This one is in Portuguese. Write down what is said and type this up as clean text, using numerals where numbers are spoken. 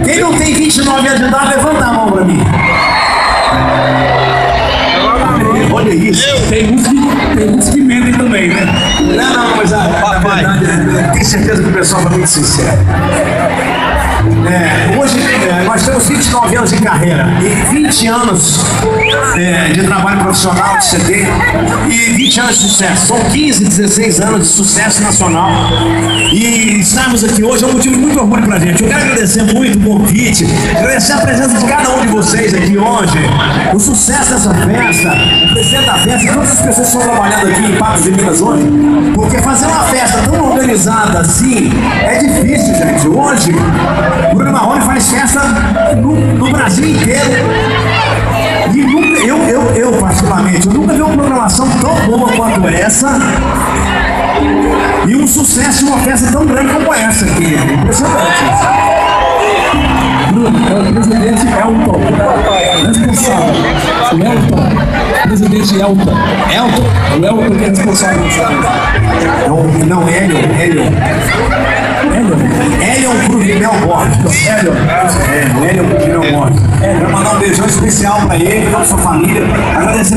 Quem não tem 29 anos de idade, levanta a mão pra mim. Olha isso. Tem uns que mentem também, né? Não, mas na verdade, tenho certeza que o pessoal foi muito sincero. Hoje nós temos 29 anos de carreira e 20 anos de trabalho profissional de CD e 20 anos de sucesso. São 15, 16 anos de sucesso nacional. E estarmos aqui hoje é um motivo de muito orgulho pra gente. Eu quero agradecer muito o convite, agradecer a presença de cada um de vocês aqui hoje, o sucesso dessa festa, o presidente da festa, todas as pessoas que estão trabalhando aqui em Patos de Minas hoje, porque fazer uma festa tão organizada assim é difícil, gente. Hoje Bruno Marrone faz festa no Brasil inteiro. E eu particularmente, eu nunca vi uma programação tão boa quanto essa. E um sucesso de uma festa tão grande como essa aqui. É impressionante. Bruno, é o presidente Elton, responsável. O Elton, presidente Elton. Elton? O Elton que é responsável. Não, Hélio Cruvinel Borges. Hélio Cruvinel Borges. Quero mandar um beijão especial pra ele, pra sua família. Agradecer